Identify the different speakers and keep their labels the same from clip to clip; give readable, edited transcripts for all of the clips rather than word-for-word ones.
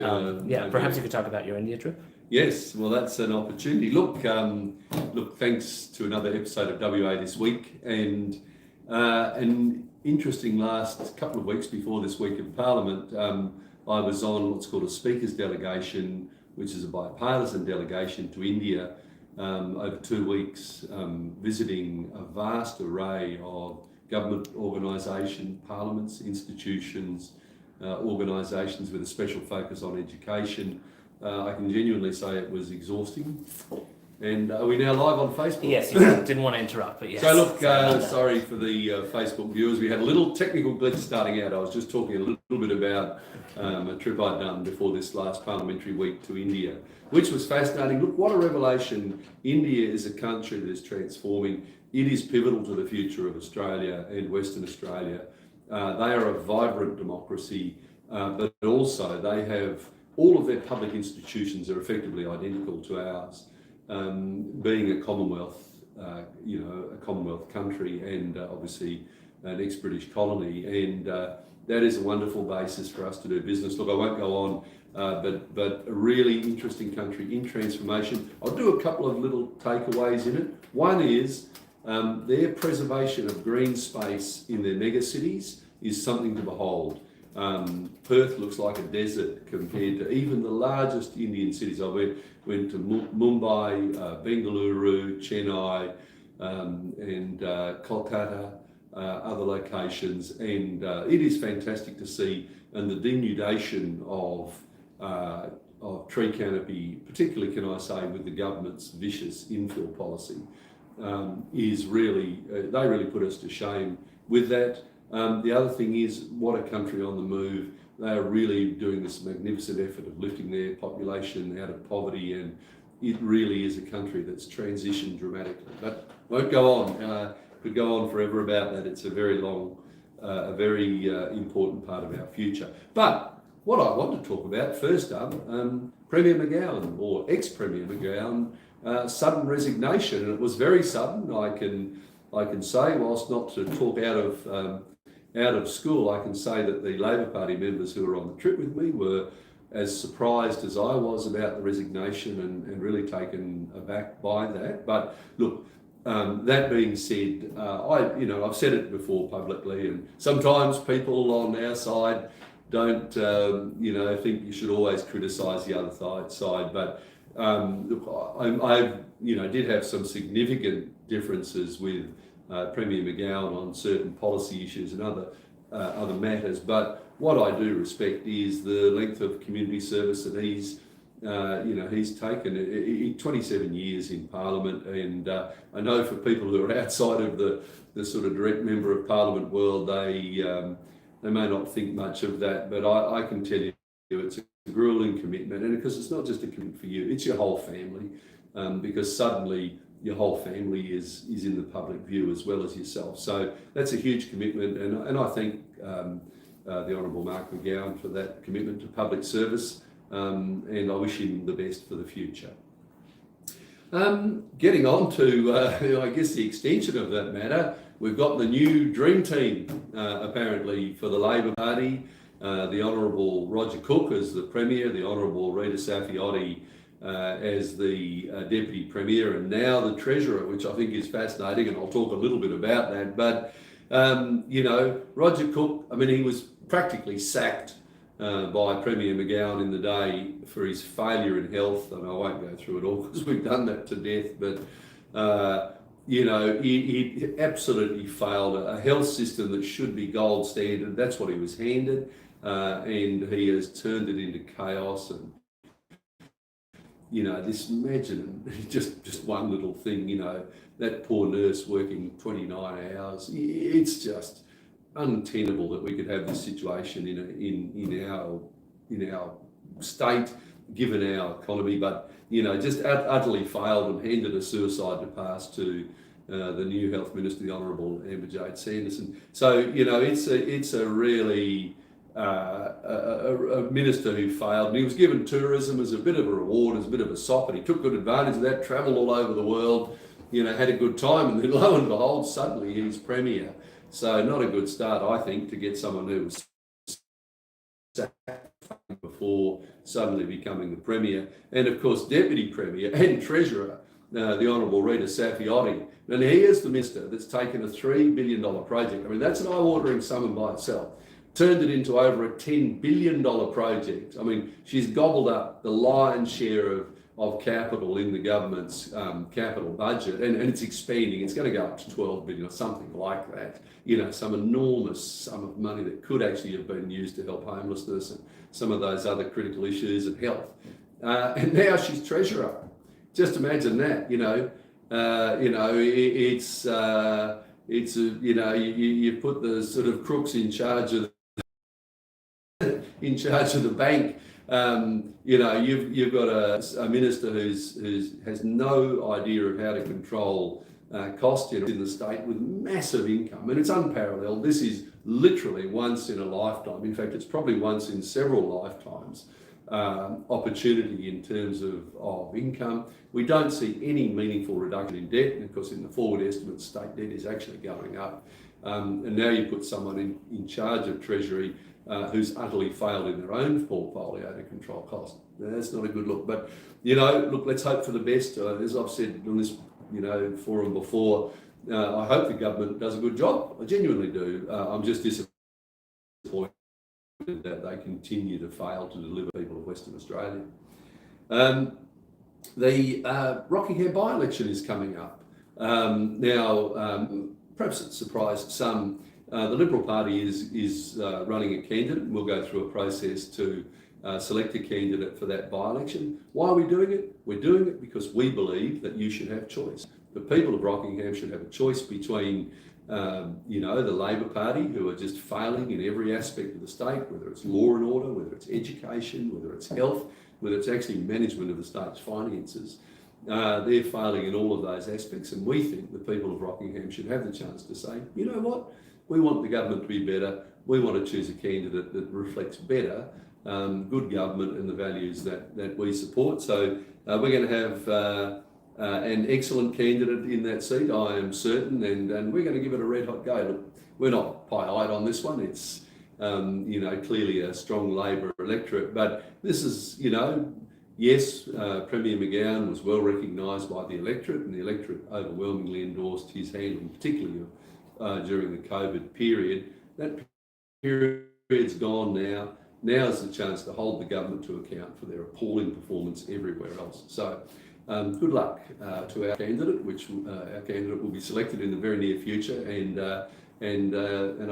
Speaker 1: Perhaps you could talk about your India trip.
Speaker 2: Yes, well, that's an opportunity. Look, thanks to another episode of WA This Week, and an interesting last couple of weeks before this week of Parliament, I was on what's called a Speaker's Delegation, which is a bipartisan delegation to India, over 2 weeks, visiting a vast array of government organisations, parliaments, institutions, organisations with a special focus on education. I can genuinely say it was exhausting. And are we now live on Facebook?
Speaker 1: Yes, didn't want to interrupt, but yes.
Speaker 2: So look, sorry for the Facebook viewers. We had a little technical glitch starting out. I was just talking a little bit about a trip I'd done before this last parliamentary week to India, which was fascinating. Look, what a revelation. India is a country that is transforming. It is pivotal to the future of Australia and Western Australia. They are a vibrant democracy, but also they have all of their public institutions are effectively identical to ours. Being a Commonwealth, a Commonwealth country, and obviously an ex-British colony, and that is a wonderful basis for us to do business. Look, I won't go on, but a really interesting country in transformation. I'll do a couple of little takeaways in it. One is their preservation of green space in their megacities is something to behold. Perth looks like a desert compared to even the largest Indian cities. I went to Mumbai, Bengaluru, Chennai, and Kolkata, other locations, and it is fantastic to see. And the denudation of tree canopy, particularly, can I say, with the government's vicious infill policy, is really, they really put us to shame with that. The other thing is, what a country on the move. They are really doing this magnificent effort of lifting their population out of poverty, and it really is a country that's transitioned dramatically. But won't go on. Could go on forever about that. It's a very long, very important part of our future. But what I want to talk about first up, Premier McGowan, or ex-Premier McGowan, sudden resignation, and it was very sudden. I can say, whilst not to talk out of school, I can say that the Labor Party members who were on the trip with me were as surprised as I was about the resignation and really taken aback by that. But look, that being said, I've said it before publicly, and sometimes people on our side don't, think you should always criticise the other side. But look, I did have some significant differences with Premier McGowan on certain policy issues and other matters, but what I do respect is the length of community service that he's taken. 27 years in Parliament, and I know for people who are outside of the sort of direct member of Parliament world, they may not think much of that, but I can tell you it's a grueling commitment, and because it's not just a commitment for you, it's your whole family, because suddenly your whole family is in the public view as well as yourself. So that's a huge commitment, and I thank the Honourable Mark McGowan for that commitment to public service, and I wish him the best for the future. Getting on to, I guess, the extension of that matter, we've got the new dream team, apparently, for the Labor Party. The Honourable Roger Cook as the Premier, the Honourable Rita Saffioti as the Deputy Premier, and now the Treasurer, which I think is fascinating, and I'll talk a little bit about that. But, Roger Cook, he was practically sacked by Premier McGowan in the day for his failure in health, and I won't go through it all because we've done that to death, but, he absolutely failed a health system that should be gold standard. That's what he was handed, and he has turned it into chaos. And imagine just one little thing, that poor nurse working 29 hours. It's just untenable that we could have this situation in our state, given our economy, but just utterly failed and handed a suicide to pass to the new Health Minister, the Honourable Amber Jade Sanderson. So it's a really a minister who failed, and he was given tourism as a bit of a reward, as a bit of a sop, and he took good advantage of that, travelled all over the world, had a good time, and then lo and behold, suddenly he's Premier. So not a good start, I think, to get someone who was sacked before suddenly becoming the Premier, and of course Deputy Premier and Treasurer, the Honourable Rita Saffioti. And he is the minister that's taken a $3 billion project. I mean, that's an eye-watering sum by itself. Turned it into over a $10 billion project. I mean, she's gobbled up the lion's share of capital in the government's capital budget, and it's expanding. It's going to go up to 12 billion or something like that. You know, some enormous sum of money that could actually have been used to help homelessness and some of those other critical issues and health. And now she's treasurer. Just imagine that. You put the sort of crooks in charge of the bank. You've got a minister who has no idea of how to control cost in the state with massive income, and it's unparalleled. This is literally once in a lifetime. In fact, it's probably once in several lifetimes opportunity in terms of income. We don't see any meaningful reduction in debt, and of course in the forward estimates, state debt is actually going up. And now you put someone in charge of Treasury who's utterly failed in their own portfolio to control cost. Now, that's not a good look. But, look, let's hope for the best. As I've said on this, forum before, I hope the government does a good job. I genuinely do. I'm just disappointed that they continue to fail to deliver people of Western Australia. The Rockingham by-election is coming up. Perhaps it surprised some. The Liberal Party is running a candidate, and we'll go through a process to select a candidate for that by-election. Why are we doing it? We're doing it because we believe that you should have choice. The people of Rockingham should have a choice between, the Labor Party, who are just failing in every aspect of the state, whether it's law and order, whether it's education, whether it's health, whether it's actually management of the state's finances. They're failing in all of those aspects, and we think the people of Rockingham should have the chance to say, you know what? We want the government to be better. We want to choose a candidate that reflects better good government and the values that we support. So we're going to have an excellent candidate in that seat, I am certain, and we're going to give it a red hot go. Look, we're not pie-eyed on this one. It's clearly a strong Labor electorate, but this is, yes, Premier McGowan was well recognised by the electorate, and the electorate overwhelmingly endorsed his handling, particularly during the COVID period. That period's gone now. Now is the chance to hold the government to account for their appalling performance everywhere else. So good luck to our candidate, which our candidate will be selected in the very near future, and I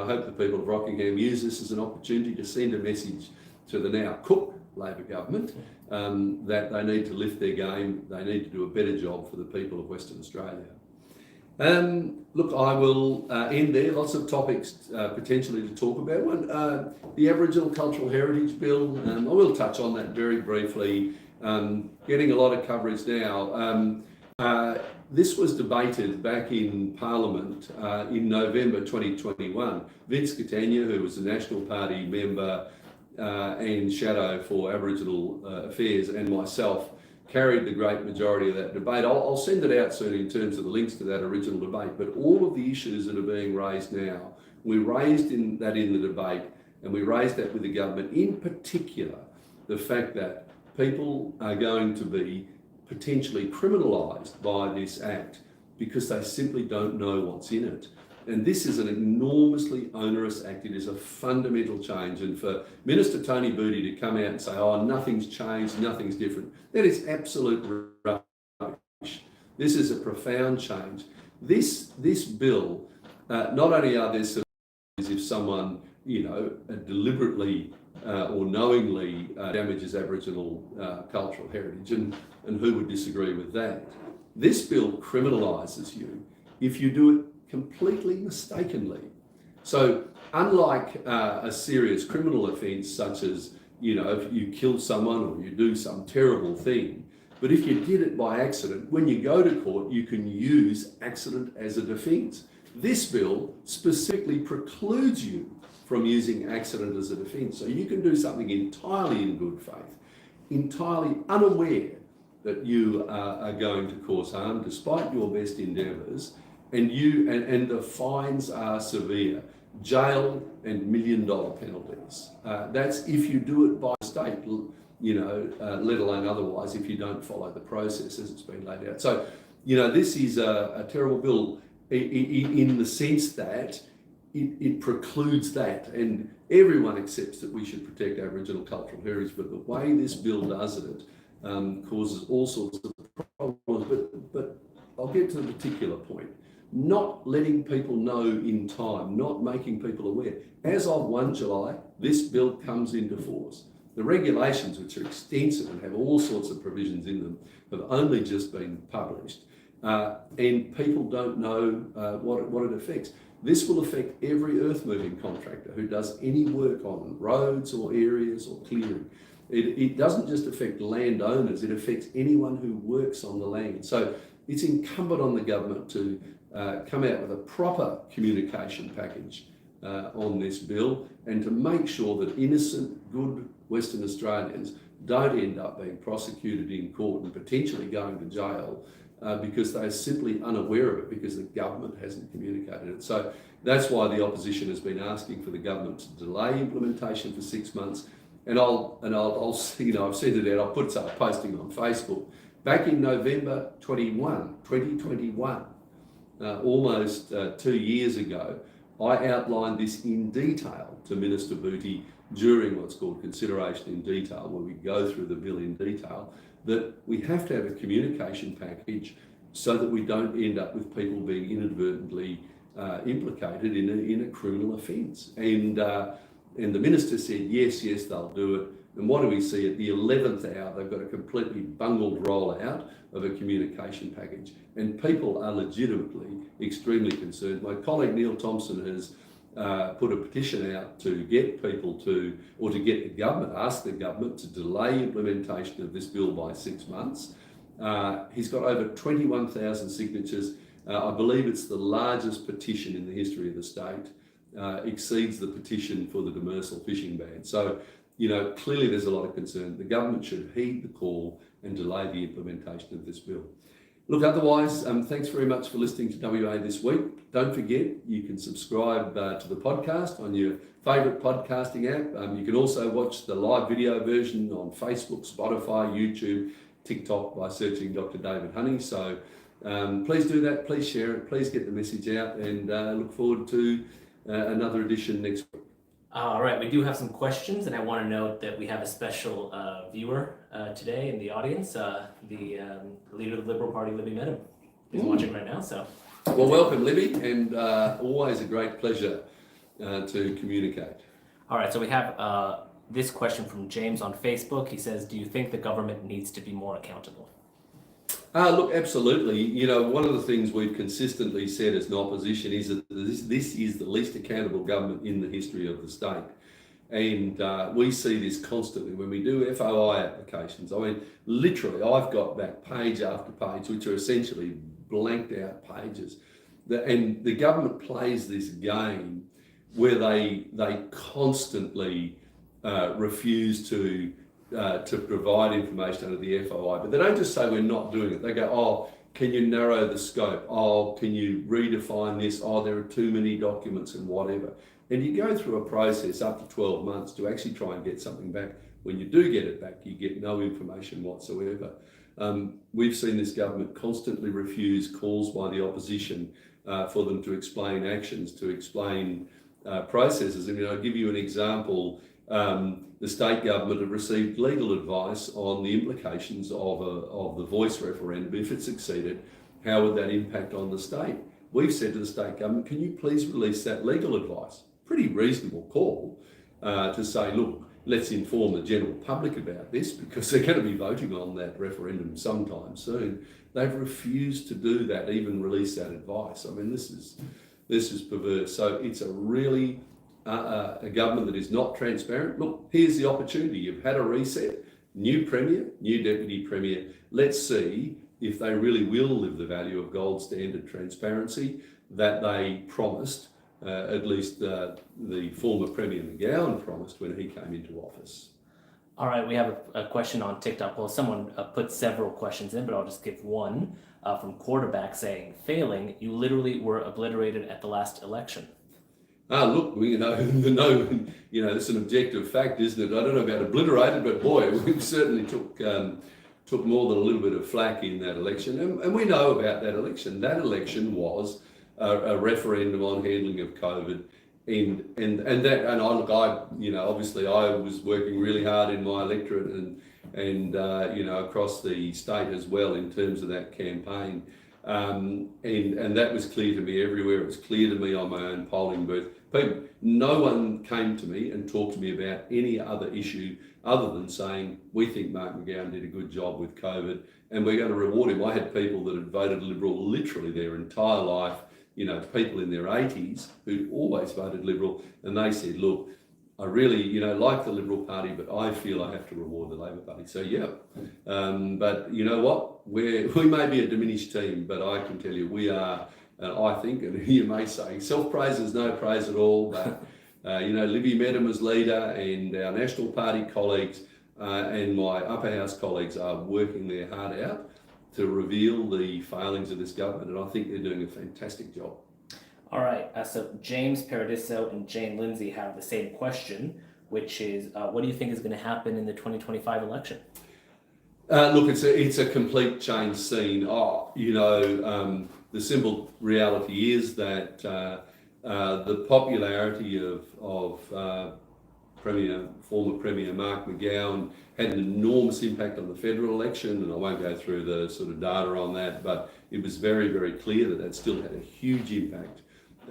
Speaker 2: hope the people of Rockingham use this as an opportunity to send a message to the now Cook Labor government that they need to lift their game. They need to do a better job for the people of Western Australia. Look, I will end there. Lots of topics potentially to talk about. One, the Aboriginal Cultural Heritage Bill. I will touch on that very briefly. Getting a lot of coverage now. This was debated back in Parliament in November 2021. Vince Catania, who was the National Party member and shadow for Aboriginal Affairs, and myself, carried the great majority of that debate. I'll send it out soon in terms of the links to that original debate, but all of the issues that are being raised now, we raised in the debate, and we raised that with the government, in particular, the fact that people are going to be potentially criminalised by this act because they simply don't know what's in it. And this is an enormously onerous act. It is a fundamental change. And for Minister Tony Booty to come out and say, oh, nothing's changed, nothing's different, that is absolute rubbish. This is a profound change. This bill, not only are there some if someone, deliberately or knowingly damages Aboriginal cultural heritage, and who would disagree with that? This bill criminalises you if you do it completely mistakenly. So unlike a serious criminal offence such as, if you kill someone or you do some terrible thing, but if you did it by accident, when you go to court, you can use accident as a defence. This bill specifically precludes you from using accident as a defence. So you can do something entirely in good faith, entirely unaware that you are going to cause harm despite your best endeavours, and the fines are severe. jail and $1 million penalties. That's if you do it by state, let alone otherwise if you don't follow the process as it's been laid out. So, this is a terrible bill in the sense that it precludes that, and everyone accepts that we should protect Aboriginal cultural heritage, but the way this bill does it causes all sorts of problems. But I'll get to the particular point. Not letting people know in time, not making people aware. As of 1 July, this bill comes into force. The regulations, which are extensive and have all sorts of provisions in them, have only just been published, and people don't know what it affects. This will affect every earth-moving contractor who does any work on roads or areas or clearing. It doesn't just affect landowners, it affects anyone who works on the land. So it's incumbent on the government to come out with a proper communication package on this bill, and to make sure that innocent, good Western Australians don't end up being prosecuted in court and potentially going to jail because they're simply unaware of it because the government hasn't communicated it. So that's why the opposition has been asking for the government to delay implementation for 6 months. And I'll I've sent it out, I'll put a posting on Facebook. Back in November 2021, almost 2 years ago, I outlined this in detail to Minister Booty during what's called consideration in detail, where we go through the bill in detail, that we have to have a communication package so that we don't end up with people being inadvertently implicated in a criminal offence. And the Minister said, yes, they'll do it. And what do we see? At the 11th hour, they've got a completely bungled rollout of a communication package. And people are legitimately extremely concerned. My colleague Neil Thompson has put a petition out to get people to get the government, ask the government to delay implementation of this bill by 6 months. He's got over 21,000 signatures. I believe it's the largest petition in the history of the state. Exceeds the petition for the demersal fishing ban. So, clearly there's a lot of concern. The government should heed the call and delay the implementation of this bill. Look, otherwise, thanks very much for listening to WA This Week. Don't forget, you can subscribe to the podcast on your favourite podcasting app. You can also watch the live video version on Facebook, Spotify, YouTube, TikTok by searching Dr. David Honey. So please do that, please share it, please get the message out, and look forward to another edition next week.
Speaker 1: All right, we do have some questions, and I want to note that we have a special viewer today in the audience. The leader of the Liberal Party, Libby Medham, is watching right now. So,
Speaker 2: well, welcome, Libby, and always a great pleasure to communicate.
Speaker 1: All right, so we have this question from James on Facebook. He says, "Do you think the government needs to be more accountable?"
Speaker 2: Look, absolutely. One of the things we've consistently said as an opposition is that this is the least accountable government in the history of the state. And we see this constantly when we do FOI applications. I mean, literally, I've got back page after page, which are essentially blanked out pages. And the government plays this game where they constantly refuse to provide information under the FOI, but they don't just say we're not doing it. They go, oh, can you narrow the scope? Oh, can you redefine this? Oh, there are too many documents and whatever. And you go through a process up to 12 months to actually try and get something back. When you do get it back, you get no information whatsoever. We've seen this government constantly refuse calls by the opposition for them to explain actions, to explain processes. And I'll give you an example. The state government have received legal advice on the implications of the voice referendum. If it succeeded, how would that impact on the state? We've said to the state government, can you please release that legal advice? Pretty reasonable call to say, look, let's inform the general public about this because they're going to be voting on that referendum sometime soon. They've refused to do that, even release that advice. I mean, this is perverse. So it's a really a government that is not transparent. Look, here's the opportunity. You've had a reset, new Premier, new Deputy Premier. Let's see if they really will live the value of gold standard transparency that they promised, at least the former Premier McGowan promised when he came into office.
Speaker 1: All right, we have a question on TikTok. Well, someone put several questions in, but I'll just give one from Quarterback saying, failing, you literally were obliterated at the last election.
Speaker 2: Look, it's an objective fact, isn't it? I don't know about obliterated, but boy, we certainly took more than a little bit of flack in that election, and we know about that election. That election was a referendum on handling of COVID, obviously I was working really hard in my electorate and across the state as well in terms of that campaign. And that was clear to me everywhere. It was clear to me on my own polling booth. No one came to me and talked to me about any other issue other than saying, we think Mark McGowan did a good job with COVID and we're going to reward him. I had people that had voted Liberal literally their entire life, people in their 80s who'd always voted Liberal, and they said, look, I really, like the Liberal Party, but I feel I have to reward the Labor Party. So, yeah. But you know what? We may be a diminished team, but I can tell you we are, I think, and you may say, self-praise is no praise at all, but, Libby Medham as leader and our National Party colleagues and my upper house colleagues are working their heart out to reveal the failings of this government, and I think they're doing a fantastic job.
Speaker 1: All right, so James Paradiso and Jane Lindsay have the same question, which is, what do you think is going to happen in the 2025 election?
Speaker 2: Look, it's a complete change scene. The simple reality is that the popularity of former Premier Mark McGowan had an enormous impact on the federal election, and I won't go through the sort of data on that, but it was very, very clear that still had a huge impact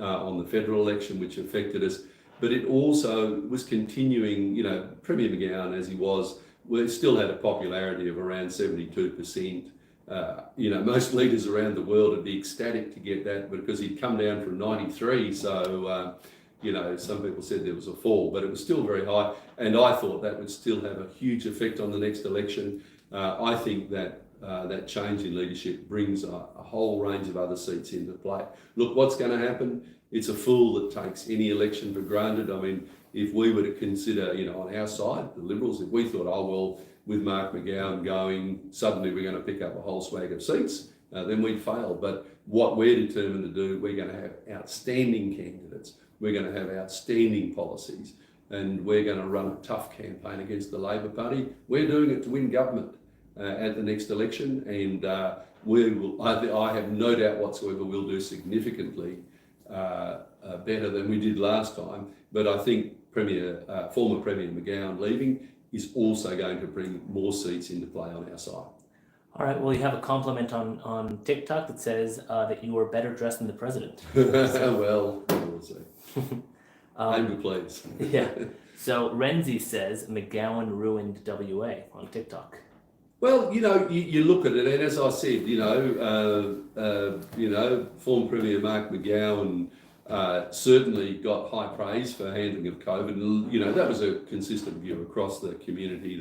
Speaker 2: on the federal election, which affected us. But it also was continuing, Premier McGowan, as he was, still had a popularity of around 72%. Most leaders around the world would be ecstatic to get that, but because he'd come down from 93, so some people said there was a fall, but it was still very high, and I thought that would still have a huge effect on the next election. I think that that change in leadership brings a whole range of other seats into play. Look, what's going to happen? It's a fool that takes any election for granted. I mean, if we were to consider, on our side, the Liberals, if we thought, with Mark McGowan going, suddenly we're going to pick up a whole swag of seats, then we'd fail. But what we're determined to do, we're going to have outstanding candidates. We're going to have outstanding policies, and we're going to run a tough campaign against the Labor Party. We're doing it to win government at the next election, and I have no doubt whatsoever we'll do significantly better than we did last time. But I think former Premier McGowan leaving is also going to bring more seats into play on our side.
Speaker 1: All right, well, you have a compliment on TikTok that says that you were better dressed than the president.
Speaker 2: Well, we'll see. Name me, please.
Speaker 1: Yeah. So Renzi says McGowan ruined WA on TikTok.
Speaker 2: Well, you look at it, and as I said, former Premier Mark McGowan certainly got high praise for handling of COVID, and that was a consistent view across the community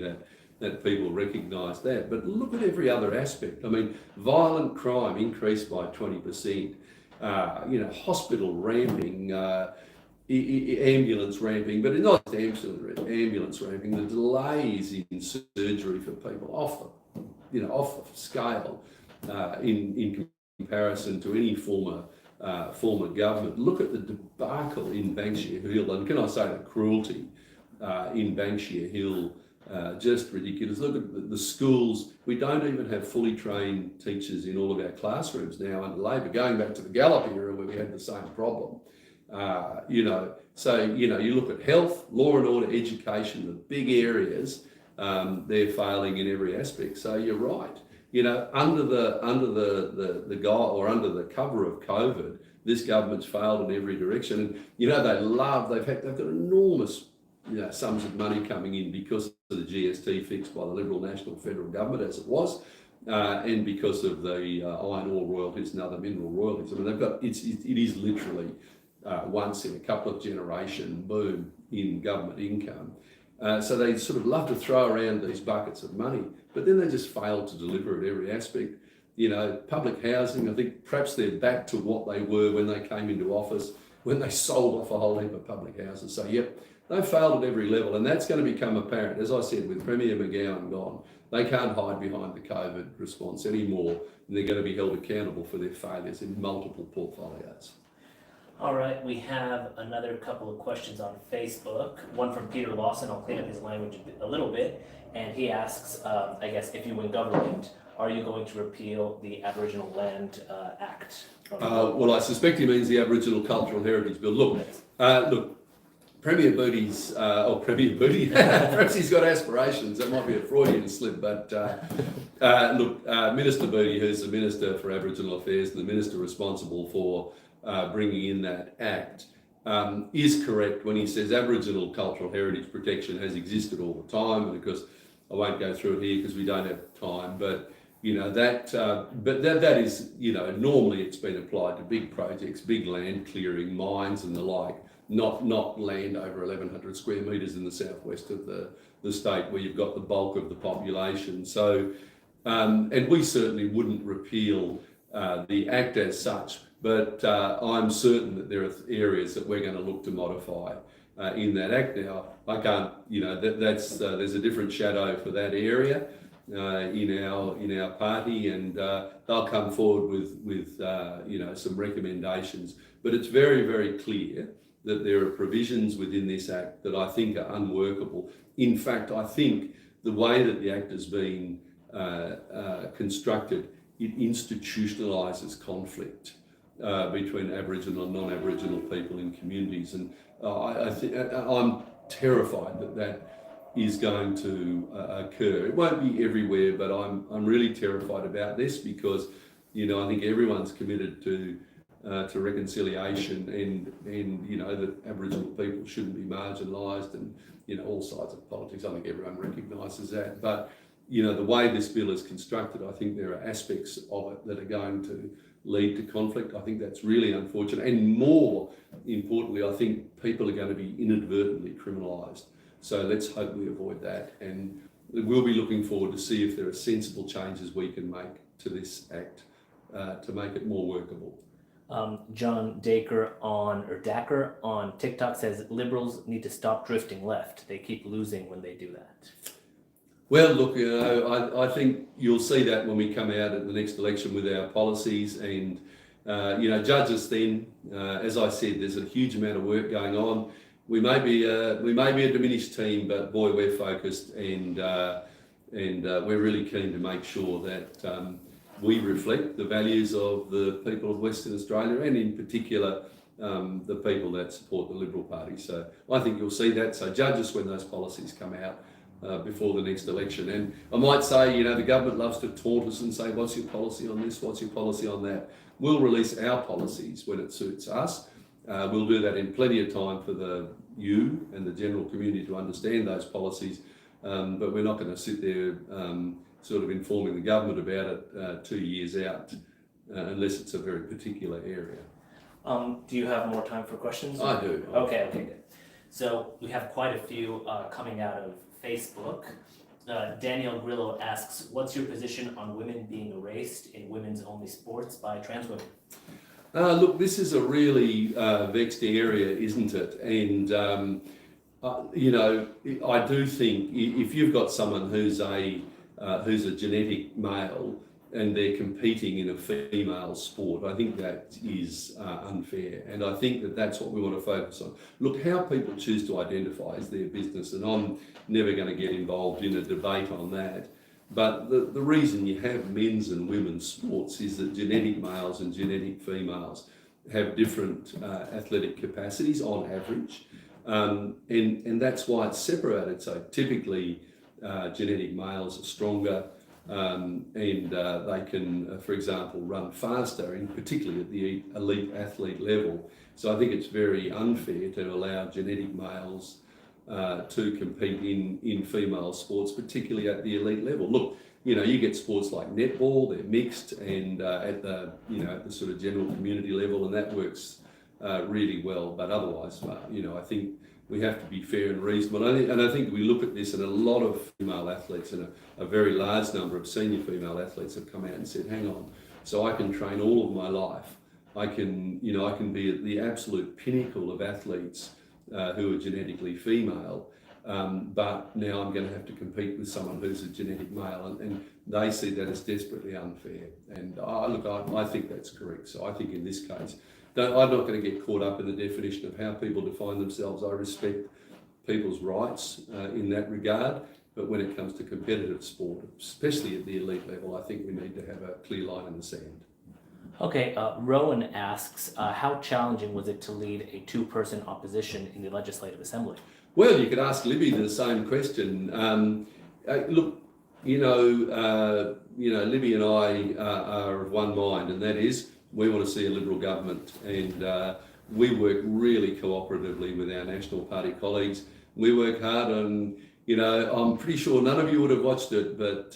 Speaker 2: that people recognised that. But look at every other aspect. I mean, violent crime increased by 20%. Hospital ramping, ambulance ramping, but not ambulance ramping. The delays in surgery for people off the scale in comparison to any former government. Look at the debacle in Banksia Hill, and can I say the cruelty in Banksia Hill, just ridiculous. Look at the schools. We don't even have fully trained teachers in all of our classrooms now under Labor, going back to the Gallop era where we had the same problem. So you look at health, law and order, education, the big areas, they're failing in every aspect. So you're right. Under the guy or under the cover of COVID, this government's failed in every direction. And they've got enormous sums of money coming in because of the GST fixed by the Liberal National Federal Government, as it was, and because of the iron ore royalties and other mineral royalties. I mean, it is literally once in a couple of generation boom in government income. So they sort of love to throw around these buckets of money, but then they just fail to deliver at every aspect. Public housing, I think perhaps they're back to what they were when they came into office, when they sold off a whole heap of public houses. So, yep, they've failed at every level, and that's going to become apparent. As I said, with Premier McGowan gone, they can't hide behind the COVID response anymore, and they're going to be held accountable for their failures in multiple portfolios.
Speaker 1: All right, we have another couple of questions on Facebook. One from Peter Lawson. I'll clean up his language a little bit. And he asks, I guess, if you win government, are you going to repeal the Aboriginal Land Act?
Speaker 2: Well, I suspect he means the Aboriginal Cultural Heritage Bill. Look, Premier Booty's, Premier Booty, perhaps he's got aspirations. That might be a Freudian slip, but Minister Booty, who's the Minister for Aboriginal Affairs and the Minister responsible for bringing in that act, is correct when he says Aboriginal cultural heritage protection has existed all the time. And of course, I won't go through it here because we don't have time, but that is, normally it's been applied to big projects, big land clearing, mines and the like, not land over 1,100 square metres in the southwest of the state where you've got the bulk of the population. So, and we certainly wouldn't repeal the Act as such, but I'm certain that there are areas that we're going to look to modify in that Act. Now, I can't, there's a different shadow for that area in our party, and they'll come forward with some recommendations. But it's very, very clear that there are provisions within this Act that I think are unworkable. In fact, I think the way that the Act has been constructed, it institutionalises conflict between Aboriginal and non-Aboriginal people in communities, and I'm terrified that is going to occur. It won't be everywhere, but I'm really terrified about this because I think everyone's committed to reconciliation and that Aboriginal people shouldn't be marginalised, and all sides of politics. I think everyone recognises that, but the way this bill is constructed, I think there are aspects of it that are going to lead to conflict. I think that's really unfortunate, and more importantly, I think people are going to be inadvertently criminalised. So let's hope we avoid that, and we'll be looking forward to see if there are sensible changes we can make to this Act to make it more workable.
Speaker 1: John Daker on TikTok says Liberals need to stop drifting left. They keep losing when they do that.
Speaker 2: Well, look, I think you'll see that when we come out at the next election with our policies, and judge us then. As I said, there's a huge amount of work going on. We may be a diminished team, but boy, we're focused, and we're really keen to make sure that we reflect the values of the people of Western Australia, and in particular the people that support the Liberal Party. So I think you'll see that. So judge us when those policies come out before the next election. And I might say, the government loves to taunt us and say, what's your policy on this? What's your policy on that? We'll release our policies when it suits us. We'll do that in plenty of time for you and the general community to understand those policies. But we're not going to sit there sort of informing the government about it 2 years out, unless it's a very particular area.
Speaker 1: Do you have more time for questions?
Speaker 2: I do.
Speaker 1: Okay, good. So we have quite a few coming out of Facebook. Daniel Grillo asks, what's your position on women being erased in women's only sports by trans women?
Speaker 2: Look, this is a really vexed area, isn't it? And, I do think if you've got someone who's a genetic male and they're competing in a female sport, I think that is unfair. And I think that that's what we want to focus on. Look, how people choose to identify is their business, and I'm never going to get involved in a debate on that. But the reason you have men's and women's sports is that genetic males and genetic females have different athletic capacities on average. And that's why it's separated. So typically genetic males are stronger, and they can, for example, run faster, and particularly at the elite athlete level. So I think it's very unfair to allow genetic males to compete in female sports, particularly at the elite level. Look, you get sports like netball, they're mixed, and at the sort of general community level, and that works really well. But otherwise, I think we have to be fair and reasonable. And I think we look at this, and a lot of female athletes and a very large number of senior female athletes have come out and said, hang on, so I can train all of my life. I can be at the absolute pinnacle of athletes who are genetically female, but now I'm going to have to compete with someone who's a genetic male, and they see that as desperately unfair. And I think that's correct. So I think in this case, I'm not going to get caught up in the definition of how people define themselves. I respect people's rights in that regard. But when it comes to competitive sport, especially at the elite level, I think we need to have a clear line in the sand.
Speaker 1: Okay, Rowan asks, how challenging was it to lead a two-person opposition in the Legislative Assembly?
Speaker 2: Well, you could ask Libby the same question. Look, Libby and I are of one mind, and that is we want to see a Liberal government, and we work really cooperatively with our National Party colleagues. We work hard on, I'm pretty sure none of you would have watched it, but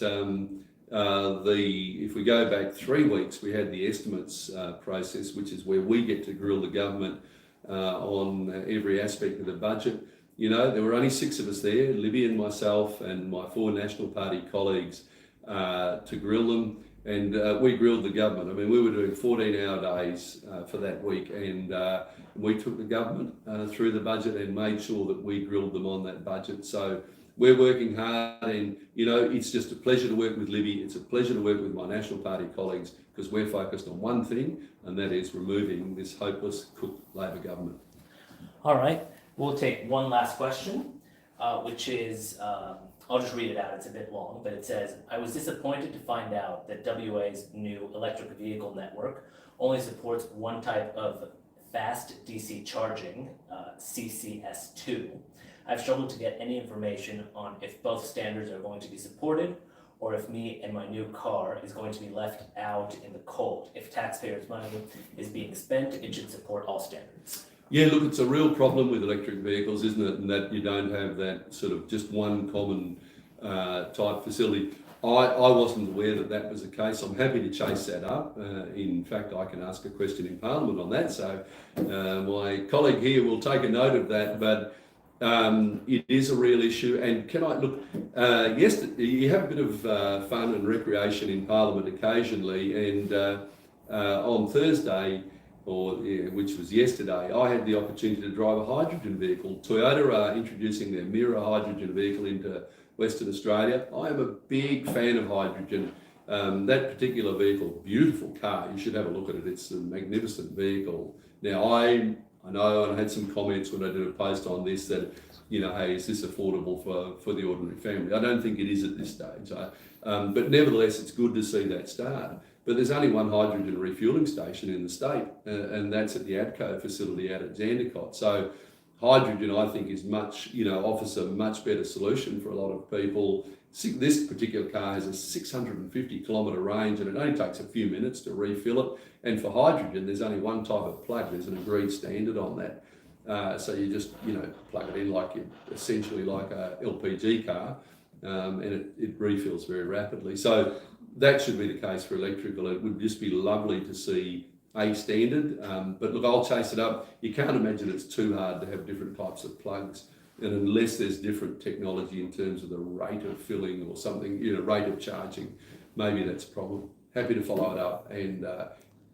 Speaker 2: if we go back 3 weeks, we had the estimates process, which is where we get to grill the government on every aspect of the budget. There were only 6 of us there, Libby and myself and my 4 National Party colleagues, to grill them. And we grilled the government. I mean, we were doing 14-hour days for that week, and we took the government through the budget and made sure that we grilled them on that budget. So we're working hard, and it's just a pleasure to work with Libby. It's a pleasure to work with my National Party colleagues, because we're focused on one thing, and that is removing this hopeless cooked Labor government.
Speaker 1: All right, we'll take one last question, which is, I'll just read it out, it's a bit long, but it says, I was disappointed to find out that WA's new electric vehicle network only supports one type of fast DC charging, CCS2. I've struggled to get any information on if both standards are going to be supported, or if me and my new car is going to be left out in the cold. If taxpayers' money is being spent, it should support all standards.
Speaker 2: Yeah, look, it's a real problem with electric vehicles, isn't it? And that you don't have that sort of just one common type facility. I wasn't aware that was the case. I'm happy to chase that up. In fact, I can ask a question in Parliament on that. So my colleague here will take a note of that. But it is a real issue. And can I look? Yesterday, you have a bit of fun and recreation in Parliament occasionally. And on Thursday, which was yesterday, I had the opportunity to drive a hydrogen vehicle. Toyota are introducing their Mira hydrogen vehicle into Western Australia. I am a big fan of hydrogen. That particular vehicle, beautiful car, you should have a look at it. It's a magnificent vehicle. Now, I know, and I had some comments when I did a post on this that, hey, is this affordable for the ordinary family? I don't think it is at this stage. But nevertheless, it's good to see that start. But there's only one hydrogen refuelling station in the state, and that's at the ADCO facility out at Zandicott. So hydrogen, I think, is offers a much better solution for a lot of people. This particular car has a 650 kilometre range, and it only takes a few minutes to refill it. And for hydrogen, there's only one type of plug. There's an agreed standard on that. So you just, plug it in essentially like a LPG car, and it refills very rapidly. So that should be the case for electrical. It would just be lovely to see a standard, but look, I'll chase it up. You can't imagine it's too hard to have different types of plugs, and unless there's different technology in terms of the rate of filling or something, rate of charging, maybe that's a problem. Happy to follow it up, and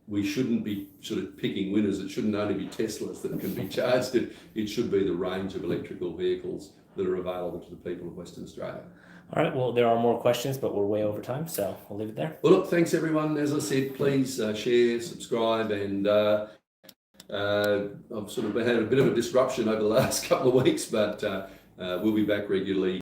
Speaker 2: we shouldn't be sort of picking winners. It shouldn't only be Teslas that can be charged. It should be the range of electrical vehicles that are available to the people of Western Australia.
Speaker 1: All right, well, there are more questions, but we're way over time, so we'll leave it there.
Speaker 2: Well, look, thanks everyone. As I said, please share, subscribe, and I've sort of had a bit of a disruption over the last couple of weeks, but we'll be back regularly.